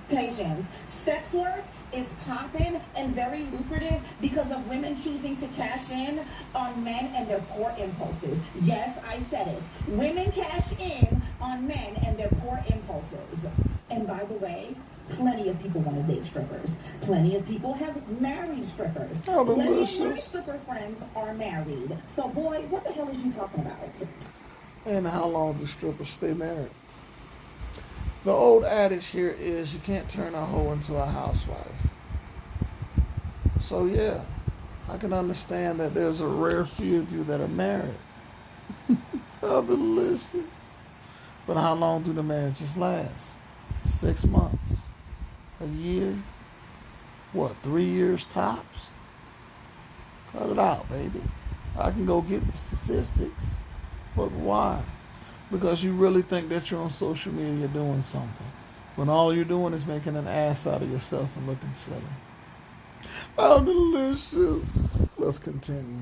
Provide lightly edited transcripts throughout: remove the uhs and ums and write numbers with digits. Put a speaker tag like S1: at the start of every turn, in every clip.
S1: Patience. Sex work is popping and very lucrative because of women choosing to cash in on men and their poor impulses. Yes, I said it. Women cash in on men and their poor impulses. And by the way, plenty of people want to date strippers. Plenty of people have married strippers.
S2: Oh,
S1: Plenty of my
S2: delicious.
S1: stripper friends are married. So, boy, what the hell is you talking about?
S2: And how long do strippers stay married? The old adage here is you can't turn a hoe into a housewife. So yeah, I can understand that there's a rare few of you that are married. How delicious. But how long do the marriages last? 6 months? A year? What, 3 years tops? Cut it out, baby. I can go get the statistics. But why? Because you really think that you're on social media doing something, when all you're doing is making an ass out of yourself and looking silly. How delicious. Let's continue.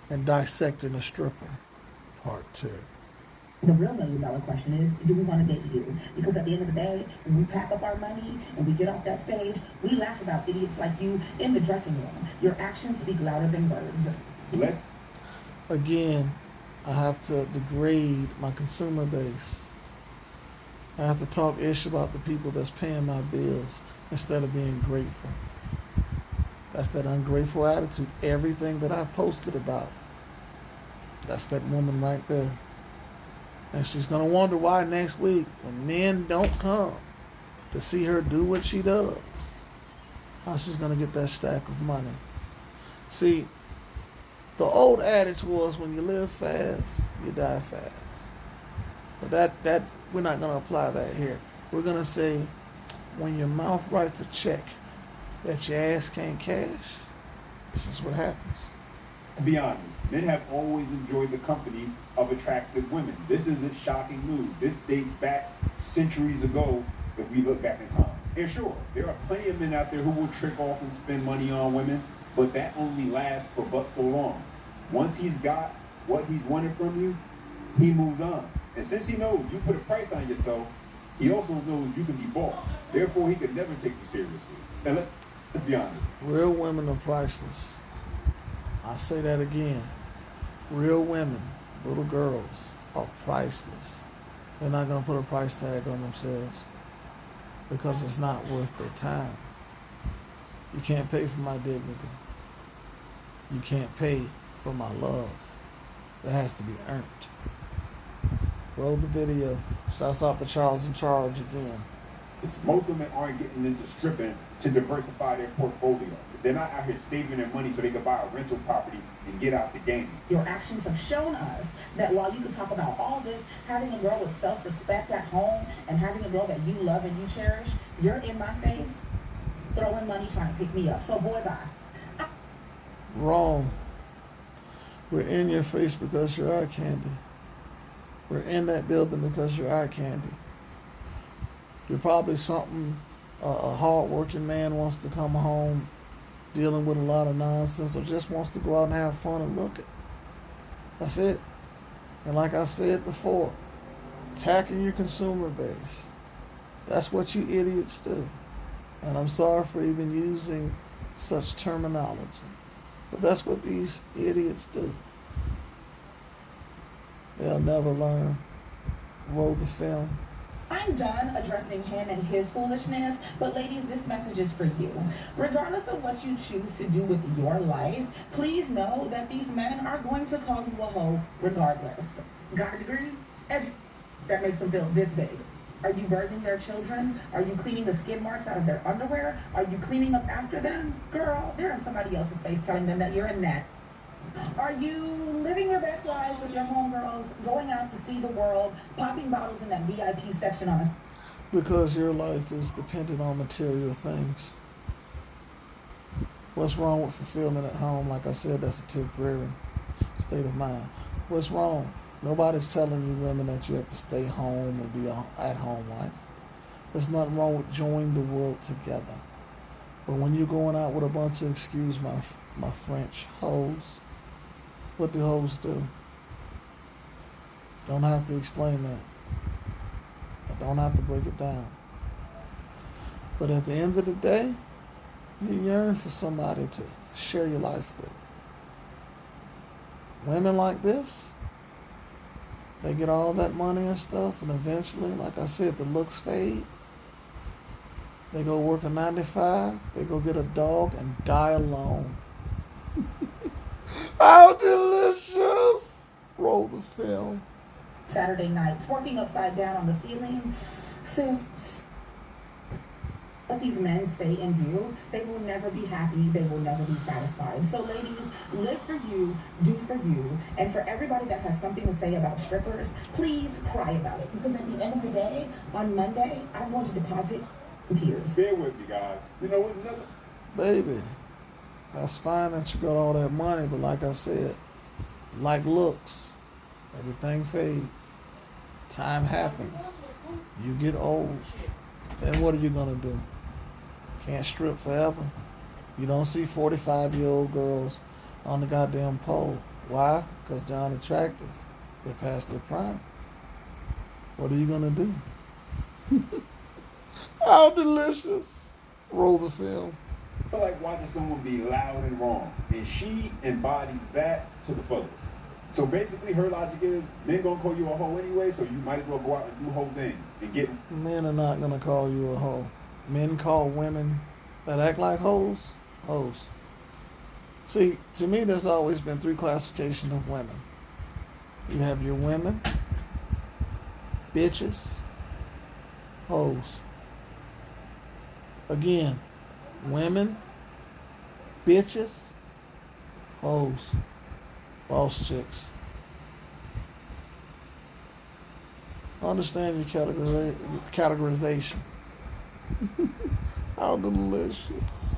S2: And dissecting a stripper, part 2.
S1: The real $1,000,000 question is, do we want to date you? Because at the end of the day, when we pack up our money and we get off that stage, we laugh about idiots like you in the dressing room. Your actions speak louder than words.
S2: Again, I have to degrade my consumer base. I have to talk ish about the people that's paying my bills instead of being grateful. That's that ungrateful attitude. Everything that I've posted about, that's that woman right there. And she's going to wonder why next week, when men don't come to see her do what she does, how she's going to get that stack of money. See, the old adage was, when you live fast, you die fast. But that we're not going to apply that here. We're going to say, when your mouth writes a check that your ass can't cash, this is what happens.
S3: To be honest, men have always enjoyed the company of attractive women. This isn't shocking news. This dates back centuries ago if we look back in time. And sure, there are plenty of men out there who will trick off and spend money on women, but that only lasts for but so long. Once he's got what he's wanted from you, he moves on. And since he knows you put a price on yourself, he also knows you can be bought. Therefore, he could never take you seriously. And let's be honest.
S2: Real women are priceless. I say that again. Real women, little girls, are priceless. They're not going to put a price tag on themselves because it's not worth their time. You can't pay for my dignity. You can't pay for my love. That has to be earned. Roll the video. Shouts out to Charles in Charge again.
S3: Most women aren't getting into stripping to diversify their portfolio. They're not out here saving their money so they can buy a rental property and get out the game.
S1: Your actions have shown us that while you can talk about all this, having a girl with self-respect at home and having a girl that you love and you cherish, you're in my face throwing money trying to pick me up. So boy, bye.
S2: Wrong. We're in your face because you're eye candy. We're in that building because you're eye candy. You're probably something a hard-working man wants to come home dealing with a lot of nonsense or just wants to go out and have fun and look at. That's it. And like I said before, attacking your consumer base. That's what you idiots do. And I'm sorry for even using such terminology. But that's what these idiots do. They'll never learn. Roll the film.
S1: I'm done addressing him and his foolishness, but ladies, this message is for you. Regardless of what you choose to do with your life, please know that these men are going to call you a hoe regardless. Got a degree? That makes them feel this big. Are you burdening their children? Are you cleaning the skid marks out of their underwear? Are you cleaning up after them? Girl, they're in somebody else's face telling them that you're a net. Are you living your best lives with your homegirls, going out to see the world, popping bottles in that VIP section on a...
S2: Because your life is dependent on material things. What's wrong with fulfillment at home? Like I said, that's a temporary state of mind. What's wrong? Nobody's telling you women that you have to stay home and be an at-home wife. There's nothing wrong with joining the world together. But when you're going out with a bunch of, excuse my French, hoes, what do hoes do? Don't have to explain that. I don't have to break it down. But at the end of the day, you yearn for somebody to share your life with. Women like this, they get all that money and stuff, and eventually, like I said, the looks fade. They go work a 9 to 5, they go get a dog and die alone. How delicious! Roll the film.
S1: Saturday night, twerking upside down on the ceiling. Sis, what these men say and do, they will never be happy, they will never be satisfied. So ladies, live for you, do for you, and for everybody that has something to say about strippers, please cry about it, because at the end of the day, on Monday, I'm going to deposit tears.
S3: Bear with me, guys. You know what? Another.
S2: Baby, that's fine that you got all that money, but like I said, like looks, everything fades. Time happens. You get old. Then what are you going to do? Can't strip forever. You don't see 45-year-old girls on the goddamn pole. Why? Because they're unattractive. They're past their prime. What are you going to do? How delicious. Roll the film.
S3: I feel like watching someone be loud and wrong, and she embodies that to the fullest. So basically, her logic is, men gonna call you a hoe anyway, so you might as well go out and do hoe things and get.
S2: Men are not gonna call you a hoe. Men call women that act like hoes, hoes. See, to me, there's always been 3 classifications of women. You have your women, bitches, hoes. Again, women, bitches, hoes, boss chicks. Understand your categorization. How delicious.